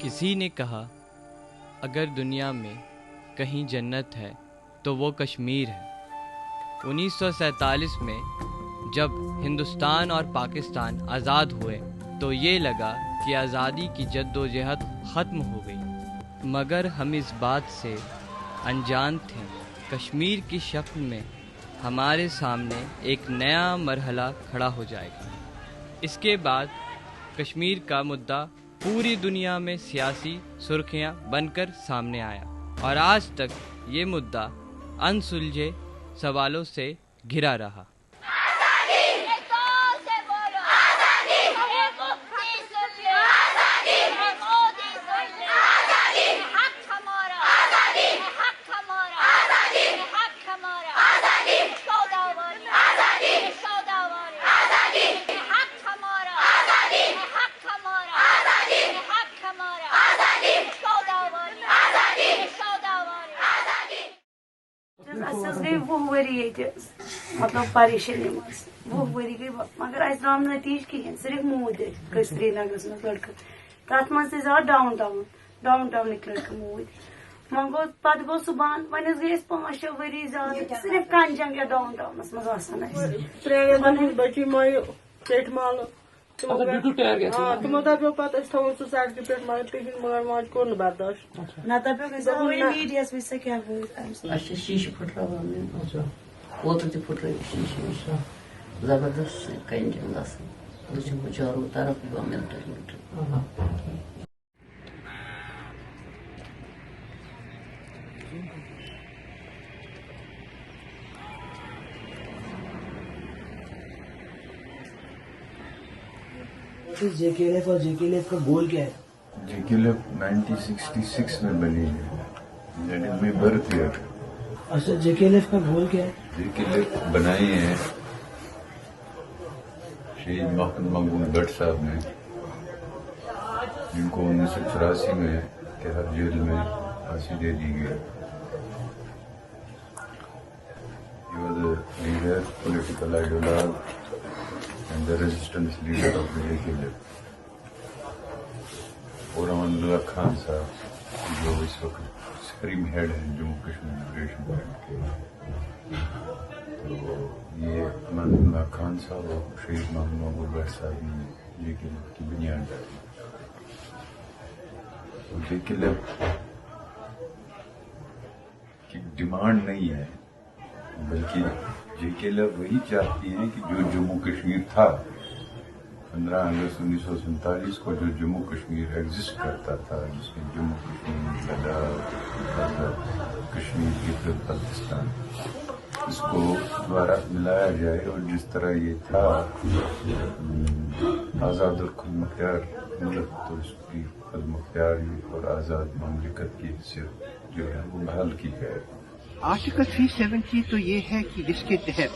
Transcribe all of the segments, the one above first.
کسی نے کہا اگر دنیا میں کہیں جنت ہے تو وہ کشمیر ہے۔ 1947 میں جب ہندوستان اور پاکستان آزاد ہوئے تو یہ لگا کہ آزادی کی جد و جہد ختم ہو گئی، مگر ہم اس بات سے انجان تھے کشمیر کی شکل میں ہمارے سامنے ایک نیا مرحلہ کھڑا ہو جائے گا۔ اس کے بعد کشمیر کا مدعا پوری دنیا میں سیاسی سرخیاں بن کر سامنے آیا، اور آج تک یہ مدعا انسلجھے سوالوں سے گھرا رہا۔ وہ ؤری مطلب پریشانی وہ ؤری گئی مگر اس درام نتیجہ کہین، صرف مود گئی سری نگرس مز لڑکہ تر مز زیادہ ڈاؤن ٹاؤنک لڑکہ مود وۄنۍ گوٚو پتہٕ گوٚو صبحن وۄنۍ گٔے أسۍ 5-6 ؤری زیادٕ صرف کنجنگ یا ڈاؤن ٹاؤنس مز آسان ترٛیٚن بچی مایہِ پیٹہِ مالہٕ تمو دپیو پتہٕ أسۍ تھاوو سُہ سڑکہِ پٮ۪ٹھ مگر تِہنٛدۍ مٲلۍ ماجہِ کوٚر نہٕ برداشت نہ دپیو میڈیاہس وٕچھ سا کیٛاہ گوٚو اچھا شیشہِ پھٕٹراوان اوترٕ تہِ پھٕٹرٲوِکھ شیشہِ زبردست کنجنگ آسان وٕچھو چارو طرف گورمنٹ JKLF اور JKLF کا گول کیا ہے؟ JKLF 1966 میں بنی ہے، یعنی میں برتھ ایئر۔ اچھا JKLF کا گول کیا ہے؟ JKLF بنائی ہے شہید محمد مقبول بٹ صاحب نے، جن کو 1984 میں تہر جیل میں پھانسی دے دی گئی۔ He was a leader, political ideologue and the resistance leader of the JKLF۔ اور امان اللہ خان صاحب جو اس وقت سپریم ہیڈ ہیں جموں کشمیر لبریشن فرنٹ کے، تو یہ امان اللہ خان صاحب اور شہید محمد مقبول بٹ صاحب نے JKLF کی بنیاد ڈالی۔ JKLF کی ڈیمانڈ نہیں ہے، بلکہ JKLF وہی چاہتی ہے کہ جو جموں کشمیر تھا 15 اگست 1947 کو، جو جموں کشمیر ایگزسٹ کرتا تھا، جس میں جموں کشمیر، لداخ، کشمیر کی بلتستان، اس کو دوبارہ ملایا جائے، اور جس طرح یہ تھا آزاد اور خود مختار ملک، تو اس کی خود مختاری اور آزاد مملکت کی حیثیت جو ہے وہ بحال کی جائے۔ آرٹیکل 370 تو یہ ہے کہ جس کے تحت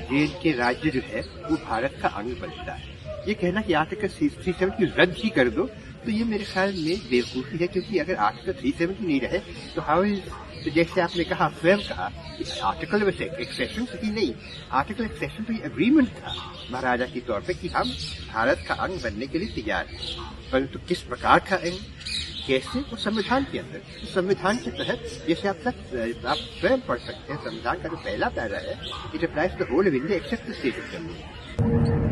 جیل کے راجیہ جو ہے وہ بھارت کا انگ بنتا ہے۔ یہ کہنا کہ آرٹیکل 370 رد ہی کر دو تو یہ میرے خیال میں بیوقوفی ہے، کیونکہ اگر آرٹیکل 370 نہیں رہے تو تو جیسے آپ نے کہا، سویم کہا، آرٹیکل ویسے ایکسیپشن کی نہیں، آرٹیکل ایکسیپشن تو یہ اگریمنٹ تھا مہاراجا کے طور پہ کہ ہم بھارت کا انگ بننے کے لیے تیار ہیں، پرنتو کس پرکار کا انگ، کیسے، وہ سمویدھان کے اندر، سمویدھان کے تحت جیسے آپ سویم پڑھ سکتے ہیں، سمویدھان کا جو پہلا پیرا ہے، it applies to the whole of India except the state of Jammu.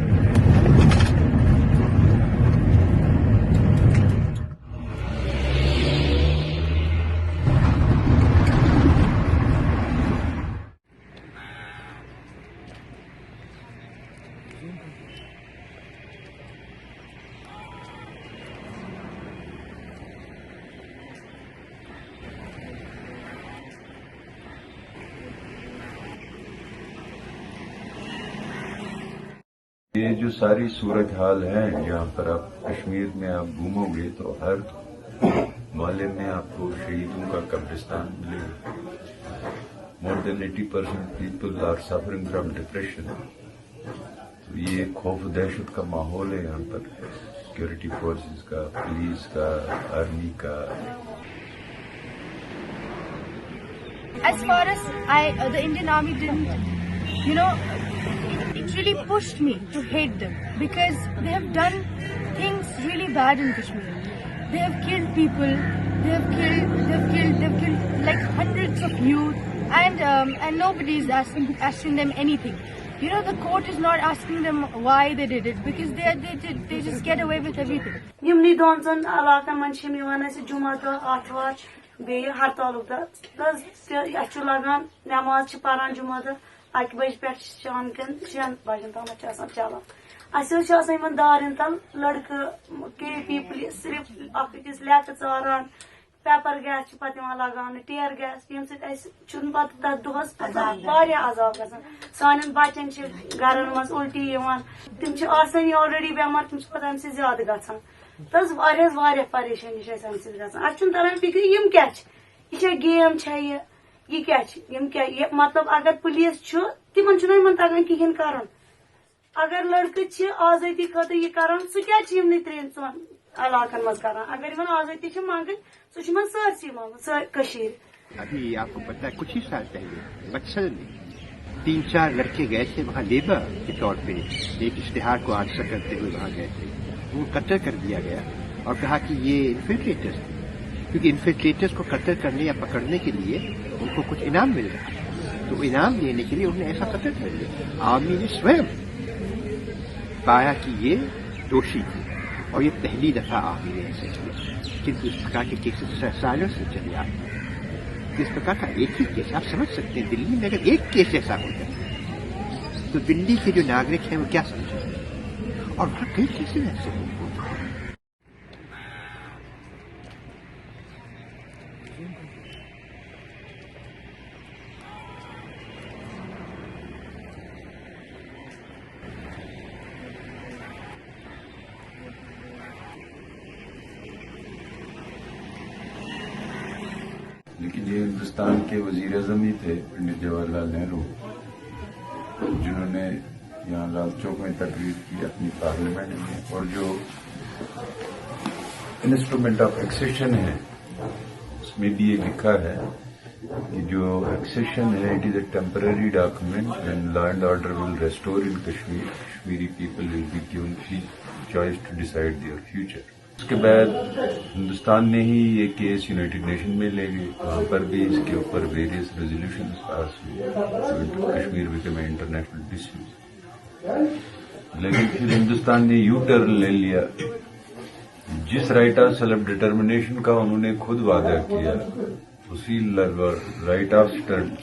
یہ جو ساری صورتحال ہے یہاں پر، آپ کشمیر میں آپ گھومو گے تو ہر محلے میں آپ کو شہیدوں کا قبرستان ملے گا۔ More than 80% people are suffering from depression. تو یہ خوف و دہشت کا ماحول ہے یہاں پر، سیکورٹی فورسز کا، پولیس کا، آرمی کا۔ As far as the Indian Army didn't, it really pushed me to hate them because they have done things really bad in Kashmir. They have killed people. They've killed like hundreds of youth, and nobody is asking them anything. You know, the court is not asking them why they did it, because they just get away with everything. یمنی دون ژن علاقن من چھم یوان اسہ جمعہ دۄہ آتھوار بیٚیہِ ہرتالُک دۄہ اَسہِ چھُ لگان نٮ۪ماز چھِ پران جمعہ دۄہ 1 بجہِ پٮ۪ٹھ شام کٮ۪ن 6 بجن تامتھ چھِ آسان چلان. اَسہِ حظ چھِ آسان یِمن دارٮ۪ن تل لڑکہٕ کے پیپل صرف اکھ أکِس لیٚکھٕ ژاران. پیپر گیس چھِ پتہٕ یِوان لگاونہٕ, ٹیر گیس, ییٚمہِ سۭتۍ اَسہِ چھُنہٕ پتہٕ تتھ دۄہس واریاہ عذاب گژھان. سانٮ۪ن بچن چھِ گرن منٛز الٹی یِوان, تِم چھِ آسان آلریڈی بٮ۪مار, تِم چھِ پتہٕ امہِ سۭتۍ زیادٕ گژھان. تہٕ واریاہ پریشٲنی چھِ اَسہِ امہِ سۭتۍ گژھان. اَسہِ چھُنہٕ تران فِکرِ یِم کیٛاہ چھِ, یہِ چھا گیم چھا یہِ کیٛاہ چھِ, یِم کیٛاہ مطلب اگر پُلیٖس چھُ تِمن چھُنہٕ یِمن تگان کِہیٖنۍ کرُن. اگر لڑکہٕ چھِ آزٲدی خٲطرٕ یہِ کران, سُہ کیٛازِ چھِ یِمنٕے 3-4 علاقن منٛز کران. اگر یِمن آزٲدی چھِ منٛگٕنۍ, سُہ چھُ یِمن سٲرسٕے منٛگُن کٔشیٖرِ. ابھی آپ کو پتا ہے کچھ ہی سال پہلے بکسر میں 3-4 لڑکے گئے تھے وہاں لیبر کے طور پہ ایک اشتہار کو آنسر کرتے ہوئے وہاں گئے تھے. وہ قتل کر دیا گیا اور کہا کہ یہ انفلٹریٹرز تھے, کیونکہ انفلٹریٹرز کو قتل کرنے یا پکڑنے کے لیے ان کو کچھ انعام مل رہا ہے, تو انعام لینے کے لیے انہوں نے ایسا قتل کر دیا. عوامی نے سوئم پایا کہ یہ دوشی تھے, اور یہ پہلی دفعہ عوامی نے ایسے کیا. کنتو اس پرکار کے کیسز سالوں سے چلے آتے ہیں. اس پرکار کا ایک ہی کیس آپ سمجھ سکتے ہیں, دلی میں اگر ایک کیس ایسا ہو جائے تو دلی کے جو ناگرک ہیں وہ کیا سمجھیں گے, اور وہاں کئی کیسز ایسے ہوتے ہیں. لیکن یہ ہندوستان کے وزیر اعظم ہی تھے پنڈت جواہر لال نہرو, جنہوں نے یہاں لال چوک میں تقریر کی اپنی پارلیمنٹ میں, اور جو انسٹرومنٹ آف ایکسیشن ہے اس میں بھی یہ لکھا ہے کہ جو ایکسیشن ہے it is a temporary document and law and order will restore in Kashmir. Kashmiri people will be given free choice to decide their future. اس کے بعد ہندوستان نے ہی یہ کیس یونائٹڈ نیشن میں لے گئے, وہاں پر بھی اس کے اوپر ویریس ریزولوشن پاس ہوئے, Kashmir become a international dispute. لیکن پھر ہندوستان نے یو ٹرن لے لیا. جس رائٹ آف سیلف ڈٹرمنیشن کا انہوں نے خود وعدہ کیا, اسی رائٹ آف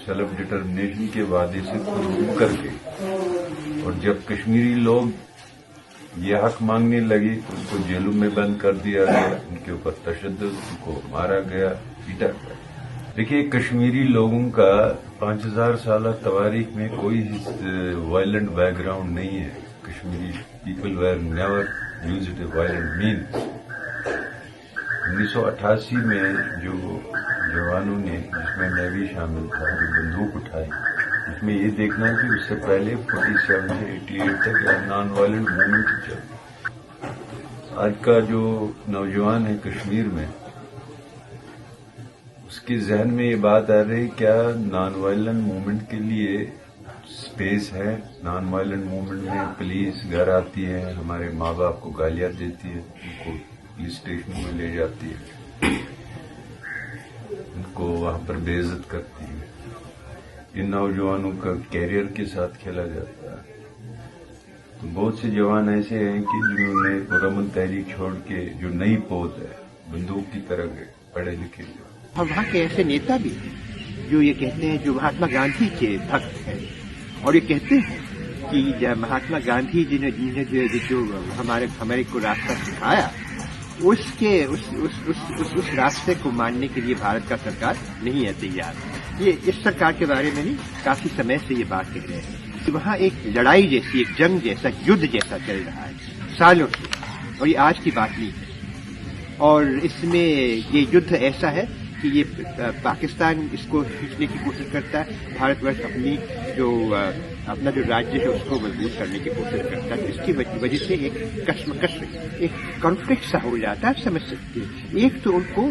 سیلف ڈٹرمنیشن کے وعدے سے خود کر کے, اور جب کشمیری لوگ یہ حق مانگنے لگے تو ان کو جیلوں میں بند کر دیا گیا, ان کے اوپر تشدد, ان کو مارا گیا, پیٹا گیا. دیکھیے کشمیری لوگوں کا 5000 سالہ تواریخ میں کوئی وائلنٹ بیک گراؤنڈ نہیں ہے. Kashmiri people were never used a violent means. 1988 میں جو جوانوں نے, جس میں میں بھی شامل تھا, جو بندوق اٹھائی, اس میں یہ دیکھنا کہ اس سے پہلے 47 سے 88 تک نان وائلنٹ موومنٹ چل. آج کا جو نوجوان ہے کشمیر میں, اس کے ذہن میں یہ بات آ رہی کیا نان وائلنٹ موومنٹ کے لیے اسپیس ہے. نان وائلنٹ موومنٹ میں پولیس گھر آتی ہے, ہمارے ماں باپ کو گالیاں دیتی ہے, ان کو پولیس اسٹیشن میں لے جاتی ہے, ان کو وہاں پر بے عزت کرتی ہے. ان نوجوانوں کا کیریئر کے ساتھ کھیلا جاتا ہے. تو بہت سے جوان ایسے ہیں کہ جنہوں نے پرامن تحریک چھوڑ کے جو نئی پود ہے بندوق کی طرح گئے, پڑھے لکھے جو. اور وہاں کے ایسے نیتا بھی جو یہ کہتے ہیں, جو مہاتما گاندھی کے بھکت ہیں, اور یہ کہتے ہیں کہ مہاتما گاندھی جنہیں جو ہمارے کو راستہ سکھایا, اس راستے کو ماننے کے لیے بھارت کا سرکار نہیں ہے تیار. یہ اس سرکار کے بارے میں نہیں, کافی سمے سے یہ بات کہہ رہے ہیں کہ وہاں ایک لڑائی جیسی, ایک جنگ جیسا, یدھ جیسا چل رہا ہے سالوں سے, اور یہ آج کی بات نہیں ہے. اور اس میں یہ یدھ ایسا ہے کہ یہ پاکستان اس کو کھینچنے کی کوشش کرتا ہے, بھارت ورش اپنا جو راجیہ ہے اس کو مضبوط کرنے کی کوشش کرتا ہے. اس کی وجہ سے ایک کشمکش, ایک کانفلکٹ سا ہو جاتا ہے. سمجھ سکتے ہیں, ایک تو ان کو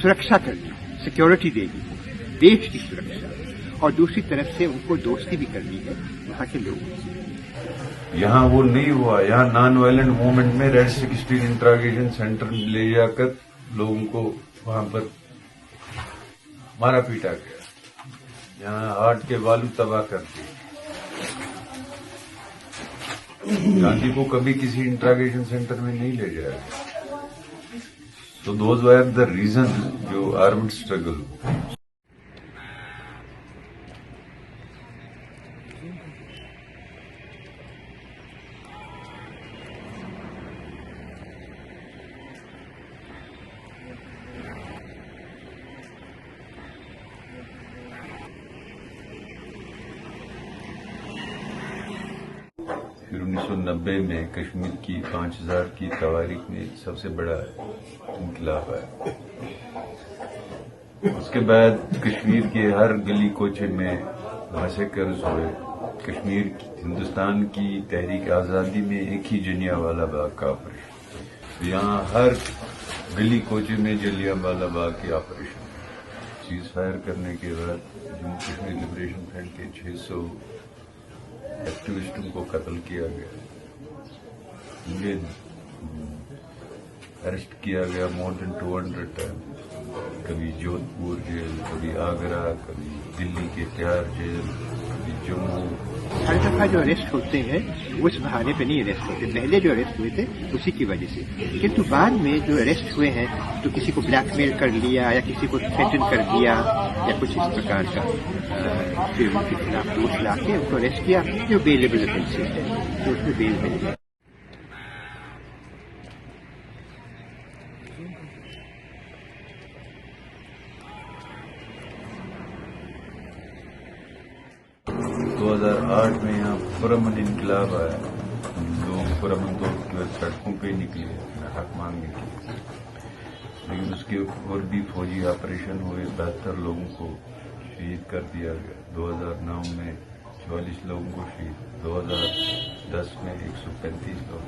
سرکشا کرنی, سیکیورٹی دے گی, دیش کی سرکشا, और दूसरी तरफ से उनको दोस्ती भी करनी है वहाँ के लोगों से। यहाँ वो नहीं हुआ। यहाँ नॉन वायलेंट मूवमेंट में रेड 16 इंट्रागेशन सेंटर ले जाकर लोगों को वहां पर मारा पीटा गया। यहाँ हार्ट के बालू तबाह कर दिए। गांधी को कभी किसी इंट्रागेशन सेंटर में नहीं ले जाया। तो दोज वर द रीजन जो आर्म्ड स्ट्रगल। फिर 1990 में कश्मीर की 5000 की तारीख में सबसे बड़ा इनकलाब आया। उसके बाद कश्मीर के हर गली कोचे में मासेकर्स हुए। कश्मीर हिंदुस्तान की तहरीक आज़ादी में एक ही जलियांवाला बाग का ऑपरेशन। यहाँ हर गली कोचे में जलियांवाला बाग के ऑपरेशन। सीज फायर करने के बाद जम्मू कश्मीर लिबरेशन फ्रंट के 600 एक्टिविस्टों को कत्ल किया गया। उन्हें अरेस्ट किया गया मोर देन 200 टाइम। कभी जोधपुर जेल, कभी आगरा, कभी दिल्ली के तिहाड़ जेल, कभी जम्मू। हर दफा जो अरेस्ट होते हैं वो इस बहाने पे नहीं अरेस्ट होते। पहले जो अरेस्ट हुए थे उसी की वजह से, किंतु बाद में जो अरेस्ट हुए हैं तो किसी को ब्लैकमेल कर लिया या किसी को थ्रेटन कर दिया या कुछ इस प्रकार का फिर उनके खिलाफ दोष ला के उनको अरेस्ट किया जो बेलेबल ऑफेंसेस है तो उसमें बेल मिल गया। दो 2008 में यहाँ पुरअमन इनकलाब आया। लोग पुरअमन तौर पर सड़कों पे निकले अपना हक मांगने के लिए, लेकिन उसके ऊपर भी फौजी ऑपरेशन हुए। 72 लोगों को शहीद कर दिया गया। 2009 में 44 लोगों को शहीद, 2010 में 135 लोग।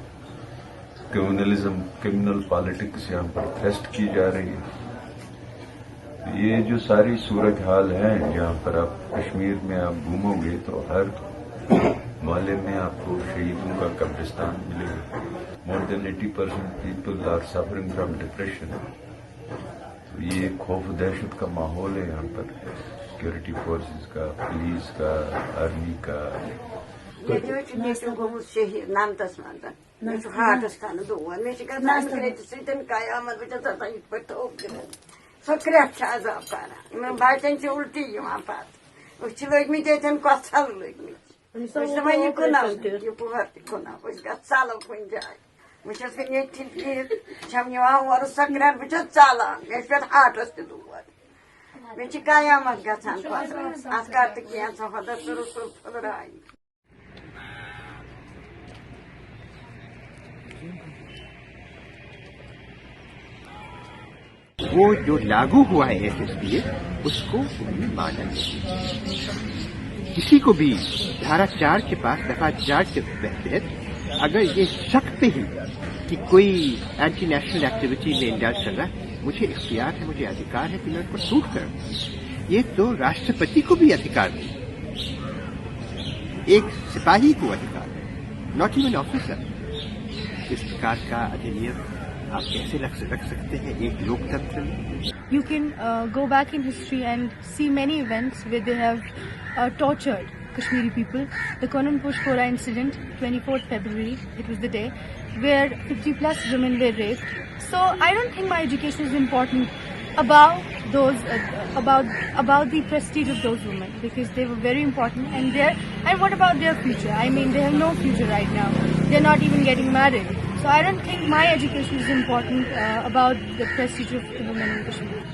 क्रिमिनल पॉलिटिक्स यहाँ पर थ्रस्ट की जा रही है। ये जो सारी सूरत हाल है, जहाँ पर आप कश्मीर में आप घूमोगे तो हर मोहल्ले में आपको शहीदों का कब्रिस्तान मिलेगा। More than 80% people are suffering from depression. तो ये खौफ दहशत का माहौल है यहाँ पर, सिक्योरिटी फोर्सेस का, पुलिस का, आर्मी का। नामतस मे हार्टस खान दोन मे कयामत बह सो क्रेट अजाब कर बचन उल्टी पत लगे कसल लगे वह कुना पुहर तुना चलो कुन जाए वह और सक्रेट बह चलान मे पे हार्टस तोर मे कयामत गसान अत कर तो खुदा रसूल फुलराई। वो जो लागू हुआ है एसएसपी उसको उन्होंने माना नहीं। किसी को भी धारा 4 के पास दफा 4 के तहत अगर ये शक पे ही कि कोई एंटी नेशनल एक्टिविटी में इंडल्ज कर रहा है, मुझे इख्तियार है, मुझे अधिकार है कि मैं उसको शूट करूं। ये तो राष्ट्रपति को भी अधिकार नहीं, एक सिपाही को अधिकार है, नॉट इवन ऑफिसर। इस प्रकार का अधिनियम आप कैसे रख सकते हैं एक लोकतंत्र में? You can go back in history and see many events where they have tortured Kashmiri people. The Conan Pushkora incident, 24th February, it was the day where 50+ women were raped. So I don't think my education is important about those about the prestige of those women, because they were very important, and what about their future? I mean, they have no future right now. They're not even getting married. So I don't think my education is important about the prestige of the women in Kashmir.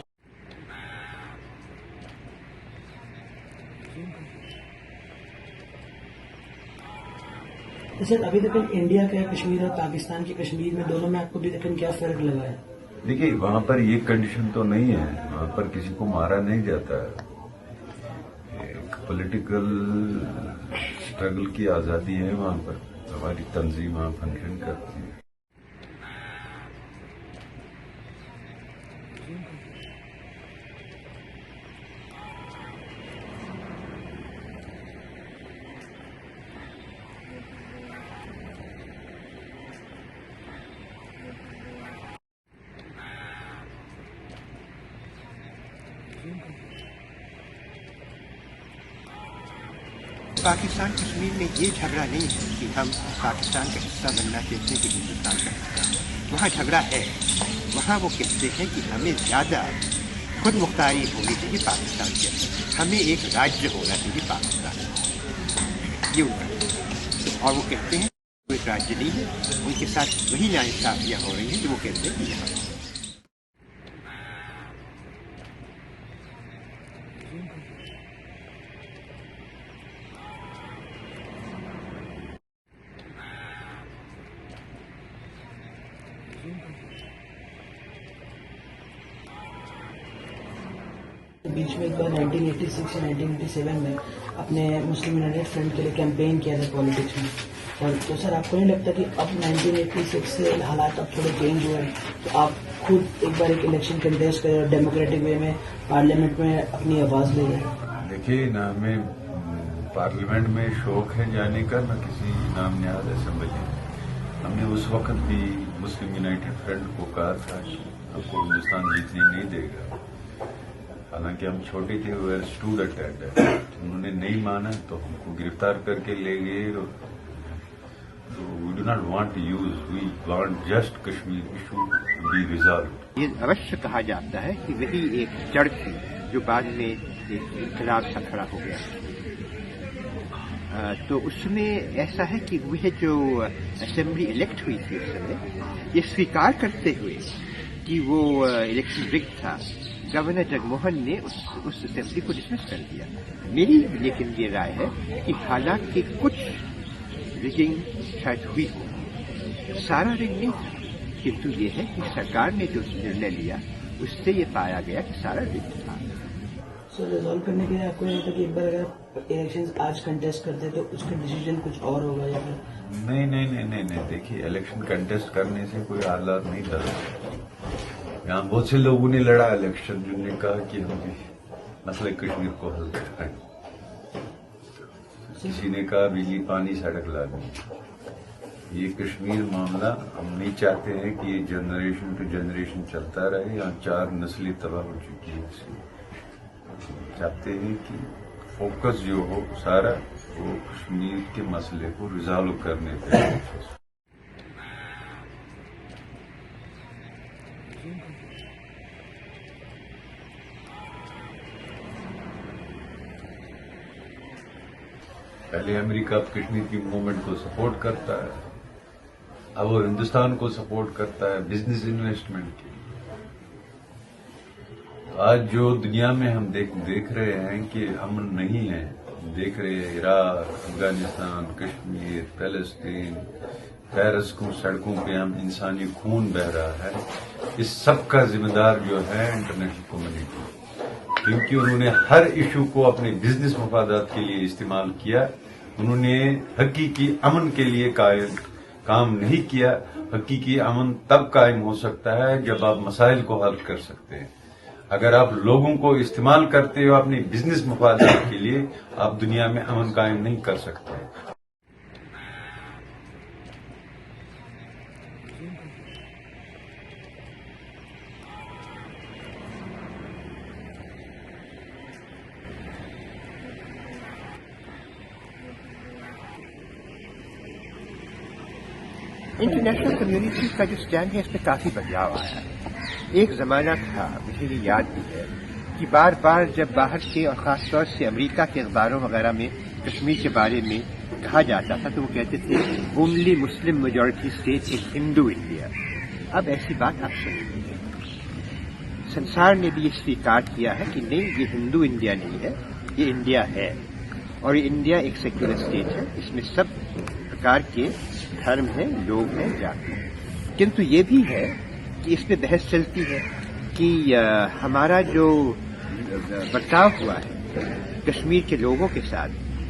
Sir, अभी तक India का कश्मीर और पाकिस्तान की कश्मीर में दोनों में आपको अभी तक क्या फर्क लगा है? देखिए, वहां पर ये कंडीशन तो नहीं है। वहां पर किसी को मारा नहीं जाता है। एक पॉलिटिकल स्ट्रगल की आजादी है वहां पर। हमारी तंजीम वहां फंक्शन करती है। पाकिस्तान कश्मीर में ये झगड़ा नहीं है कि हम पाकिस्तान का हिस्सा बनना चाहते हैं कि हिंदुस्तान का हिस्सा। वहाँ झगड़ा है, वहाँ वो कहते हैं कि हमें ज़्यादा खुद मुख्तारी होनी चाहिए पाकिस्तान के अंदर, हमें एक राज्य होना चाहिए पाकिस्तान, ये उनका। और वो कहते हैं वो एक राज्य नहीं है, उनके साथ वही नाइंसाफियाँ हो रही हैं जो वो कहते हैं कि यहाँ बीच में एक बार 1986 या 1987 में अपने मुस्लिम यूनाइटेड फ्रंट के लिए कैंपेन किया था पॉलिटिक्स में। और तो सर आपको नहीं लगता कि अब 1986 से हालात अब थोड़े चेंज हुए हैं, तो आप खुद एक बार एक इलेक्शन कंटेस्ट करें और डेमोक्रेटिक वे में पार्लियामेंट में अपनी आवाज़ ले जाए? देखिए ना, हमें पार्लियामेंट में शौक है जाने का, न किसी नाम निहाद असेंबली में। हमने उस वक्त भी मुस्लिम यूनाइटेड फ्रंट को कहा था कि आपको हिंदुस्तान जीतने नहीं देगा, हालांकि हम छोटे थे, वो स्टूड अटैक, उन्होंने नहीं माना तो हमको गिरफ्तार करके ले गए। तो we do not want to use, we want just Kashmir issue to be resolve. ये अवश्य कहा जाता है कि वही एक जड़ थी जो बाद में एक इनकलाब सा खड़ा हो गया। तो उसमें ऐसा है कि वह जो असेंबली इलेक्ट हुई थी उस समय, ये स्वीकार करते हुए कि वो इलेक्शन रिग था, गवर्नर जगमोहन ने उस असेंबली को डिसमिस कर दिया। मेरी लेकिन ये राय है कि हालांकि कुछ रिगिंग शायद हुई हो, सारा रिग नहीं था, किंतु ये है कि सरकार ने जो निर्णय लिया उससे ये पाया गया कि सारा रिग था। सर रिजॉल्व करने के लिए आपको नहीं लगता कि एक बार अगर इलेक्शन आज कंटेस्ट करते तो उसका डिसीजन कुछ और होगा या फिर? नहीं, देखिए इलेक्शन कंटेस्ट करने से कोई हालात नहीं था। यहाँ बहुत से लोगों ने लड़ा इलेक्शन, जिन्होंने कहा कि हम मसले कश्मीर को हल करें। किसी ने कहा बिजली पानी सड़क ला दें। ये कश्मीर मामला हम नहीं चाहते हैं कि ये जनरेशन टू जनरेशन चलता रहे। यहाँ 4 नस्लें तबाह हो चुकी है, इसलिए चाहते हैं कि फोकस जो हो सारा वो कश्मीर के मसले को रिजॉल्व करने पर। पहले अमेरिका कश्मीर की मूवमेंट को सपोर्ट करता है, अब वो हिंदुस्तान को सपोर्ट करता है बिजनेस इन्वेस्टमेंट के। आज जो दुनिया में हम देख रहे हैं कि अमन नहीं है, देख रहे हैं Iraq, Afghanistan, Kashmir, Palestine, Paris को सड़कों पे हम इंसानी खून बह रहा है, इस सब का जिम्मेदार जो है इंटरनेशनल कम्युनिटी, क्योंकि उन्होंने हर इशू को अपने बिजनेस मफादात के लिए इस्तेमाल किया। उन्होंने हकीकी अमन के लिए काम नहीं किया। हकीकी अमन तब कायम हो सकता है जब आप मसाइल को हल कर सकते हैं। अगर आप लोगों को इस्तेमाल करते हो अपने बिजनेस मफादात के लिए, आप दुनिया में अमन कायम नहीं कर सकते। इंटरनेशनल कम्युनिटी का जो स्टैंड है इसमें काफी बदलाव आया है। एक जमाना था, मुझे ये याद भी है, कि बार बार जब बाहर के और खासतौर से अमेरिका के अखबारों वगैरह में कश्मीर के बारे में कहा जाता था तो वो कहते थे only Muslim majority state in Hindu India. अब ऐसी बात आपसे नहीं है। संसार ने भी ये स्वीकार किया है कि नहीं, ये हिंदू इंडिया नहीं है, ये इंडिया है, और ये इंडिया एक सेक्युलर स्टेट है, इसमें सब प्रकार के धर्म हैं, लोग हैं, जाति हैं। किंतु ये भी है कि इसमें बहस चलती है कि हमारा जो बर्ताव हुआ है कश्मीर के लोगों के साथ,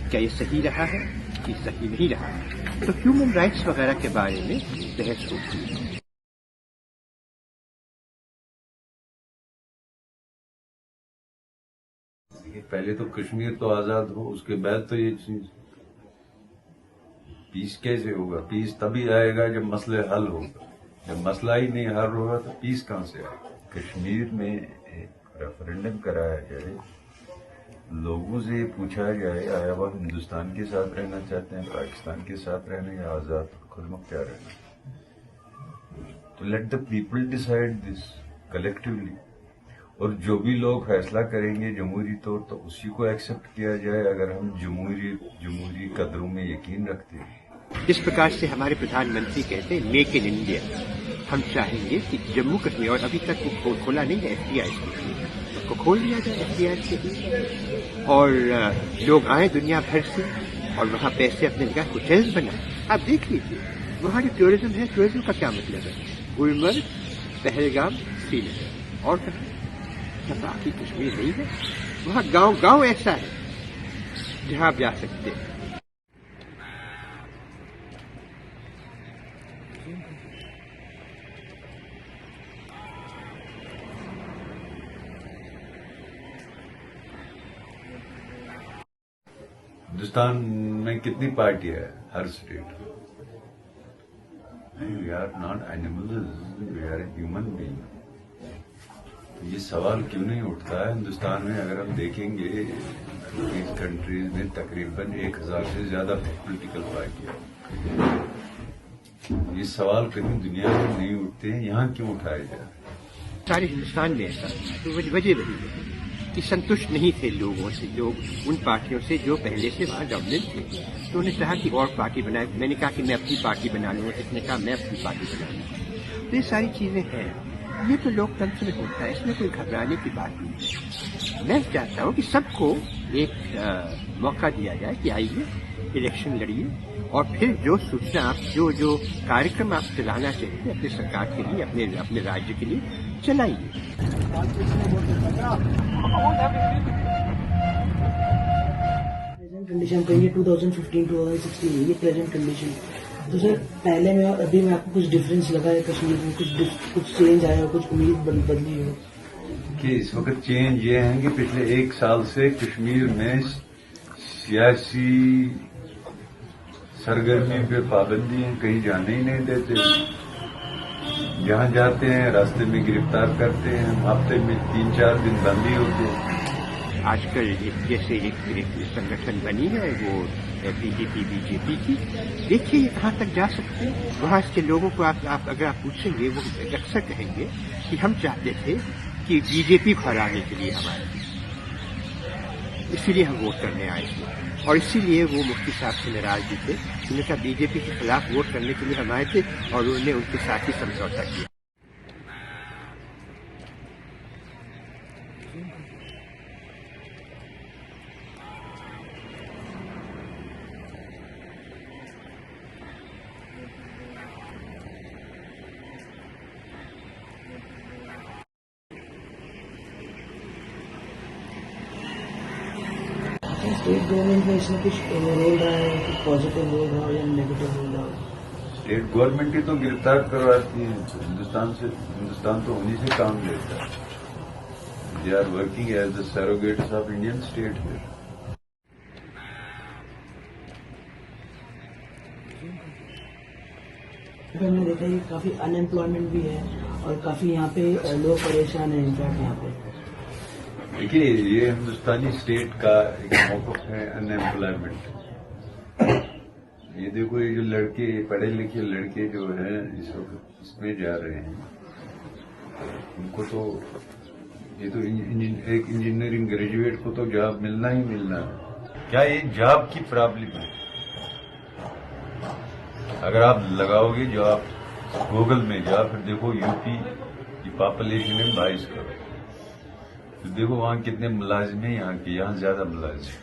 क्या ये सही रहा है कि सही नहीं रहा है। तो ह्यूमन राइट्स वगैरह के बारे में बहस होती है। पहले तो कश्मीर तो आजाद हो, उसके बाद तो ये चीज पीस कैसे होगा? पीस तभी आएगा जब मसले हल होगा। जब मसला ही नहीं हल होगा तो पीस कहां से आएगा? कश्मीर में एक रेफरेंडम कराया जाए लोगों से पूछा जाए आया वो हिंदुस्तान के साथ रहना चाहते हैं, पाकिस्तान के साथ रहना या आज़ाद खुद मुख्तियार रहना, तो let the people decide this collectively, और जो भी लोग फैसला करेंगे जमहूरी तौर तो उसी को एक्सेप्ट किया जाए अगर हम जमहूरी कदरों में यकीन रखते हैं। जिस प्रकार से हमारे प्रधानमंत्री कहते हैं मेक इन इंडिया, हम चाहेंगे कि जम्मू कश्मीर, और अभी तक वो खोला नहीं है FDI को खोल दिया जाए FDI के लिए, और लोग आए दुनिया भर से और वहाँ पैसे अपने जगह होटल्स बनाए। आप देख लीजिए वहाँ जो टूरिज्म है, टूरिज्म का क्या मतलब है, गुलमर्ग, पहलगाम, श्रीनगर, और कहीं क्या बाकी कश्मीर नहीं है? वहाँ गांव गांव ऐसा है जहाँ आप जा सकते हैं। हिंदुस्तान में कितनी पार्टी है हर स्टेट में? We are not animals, we are human being. ये सवाल क्यों नहीं उठता है हिंदुस्तान में? अगर हम देखेंगे इस कंट्रीज में तकरीबन 1000 से ज्यादा पॉलिटिकल पार्टियां, ये सवाल कहीं दुनिया में नहीं उठते हैं, यहाँ क्यों उठाए जा रहे हैं? सारे हिंदुस्तान में ऐसा तो वजह वही है कि संतुष्ट नहीं थे लोगों से, लोग उन पार्टियों से जो पहले से वहाँ डोमिनेंट थे, तो उन्होंने कहा कि और पार्टी बनाए। मैंने कहा कि मैं अपनी पार्टी बना लूँ, इसने कहा मैं अपनी पार्टी बना लूँ। तो ये सारी चीजें हैं, ये तो लोकतंत्र में होता है, इसमें कोई घबराने की बात नहीं है। मैं चाहता हूँ कि सबको एक मौका दिया जाए कि आइए इलेक्शन लड़िए, और फिर जो सूचना आप जो कार्यक्रम आप चलाना चाहते हैं अपनी सरकार के लिए, अपने राज्य के लिए चलाइए। प्रेजेंट कंडीशन कहिए 2015-2016 ये प्रेजेंट कंडीशन, तो सर पहले में और अभी में आपको कुछ डिफरेंस लगा है कश्मीर में? कुछ चेंज आया हो, कुछ उम्मीद बदली हो? कि इस वक्त चेंज ये है कि पिछले 1 साल से कश्मीर में सियासी सरगर्मी पे पाबंदी है, कहीं जाने ही नहीं देते, जहाँ जाते हैं रास्ते में गिरफ्तार करते हैं, हफ्ते में 3-4 दिन बंदी होते हैं। आजकल जैसे एक संगठन बनी है वो बीजेपी की, देखिए ये कहाँ तक जा सकते हैं। वहाँ के लोगों को आप अगर आप पूछेंगे वो अक्सर कहेंगे कि हम चाहते थे कि बीजेपी को हराने के लिए हमारे, इसीलिए हम वोट करने आए थे, और इसीलिए वो मुफ्ती साहब से नाराज भी थे। उन्होंने कहा बीजेपी के खिलाफ वोट करने के लिए हम आए थे और उन्होंने उनके साथ ही समझौता किया। स्टेट गवर्नमेंट में इसमें कुछ रोल रहा है, कुछ पॉजिटिव रोल रहा है या नेगेटिव रोल रहा है? स्टेट गवर्नमेंट ही तो गिरफ्तार करवाती है, हिंदुस्तान तो उन्हीं से काम लेता है। They are working as the surrogates of Indian state here. हमने देखा है काफी अनएम्प्लॉयमेंट भी है और काफी यहाँ पे लोग परेशान हैं इनफैक्ट यहाँ पे। देखिए ये हिंदुस्तानी स्टेट का एक मौक़िफ़ है अनएम्प्लॉयमेंट। ये देखो ये जो लड़के पढ़े लिखे लड़के जो हैं इस वक्त इसमें जा रहे हैं, उनको तो ये तो एक इंजीनियरिंग ग्रेजुएट को तो जॉब मिलना ही मिलना है। क्या ये जॉब की प्रॉब्लम है? अगर आप लगाओगे जो आप गूगल में या फिर देखो यूपी की पॉपुलेशन है 22 करोड़, तो देखो वहाँ कितने मुलाजिम हैं यहाँ के, यहाँ ज्यादा मुलाजिम,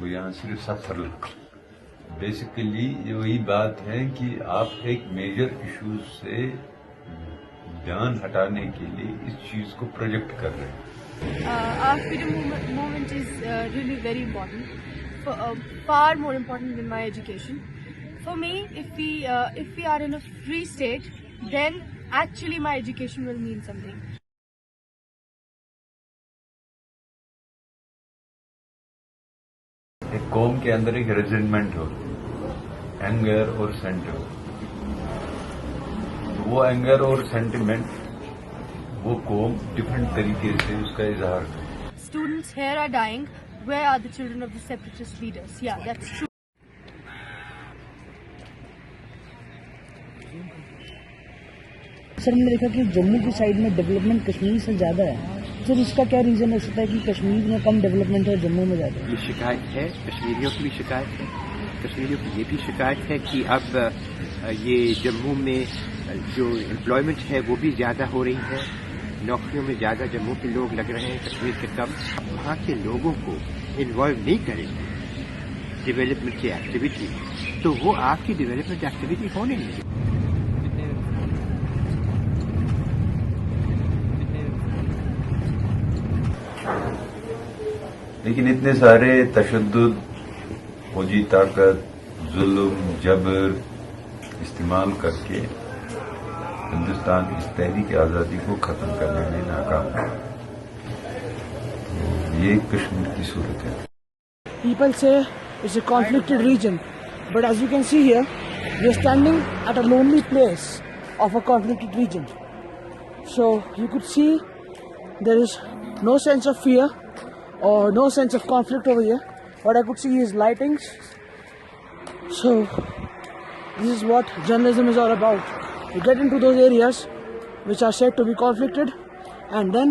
वो यहाँ सिर्फ 70 लाख। बेसिकली ये वही बात है कि आप एक मेजर इशू से ध्यान हटाने के लिए इस चीज को प्रोजेक्ट कर रहे हैं। Our freedom movement is really very important, far more important than my education. For me, if we are in a free state, then actually my education will mean something. एक कौम के अंदर एक रेजिमेंट हो, anger और sentiment. वो anger और sentiment वो कौम डिफरेंट तरीके से उसका इजहार करे। students here are dying, where are the children of the separatist leaders? Yeah, that's true. سر ہم نے دیکھا کہ جموں کی سائڈ میں ڈیولپمنٹ کشمیر سے زیادہ ہے. سر اس کا کیا ریزن ہو سکتا ہے کہ کشمیر میں کم ڈیولپمنٹ ہے اور جموں میں زیادہ؟ یہ شکایت ہے، کشمیریوں کی بھی شکایت ہے. کشمیریوں کی یہ بھی شکایت ہے کہ اب یہ جموں میں جو امپلائمنٹ ہے وہ بھی زیادہ ہو رہی ہے، نوکریوں میں زیادہ جموں کے لوگ لگ رہے ہیں، کشمیر سے کم. وہاں کے لوگوں کو انوالو نہیں کریں گے ڈیولپمنٹ کی ایکٹیویٹی تو وہ آپ کی ڈیولپمنٹ ایکٹیویٹی ہونے نہیں دے. لیکن اتنے سارے تشدد، فوجی طاقت، ظلم، جبر استعمال کر کے ہندوستان اس تحریک آزادی کو ختم کرنے میں ناکام ہے. یہ کشمیر کی صورت ہے. People say it's a conflicted region, but as you can see here, we are standing at a lonely place of a conflicted region. So you could see there is no sense of fear or no sense of conflict over here. What I could see is lightings. So this is what journalism is all about. You get into those areas which are said to be conflicted, and then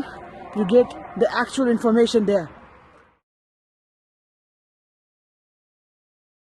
you get the actual information there.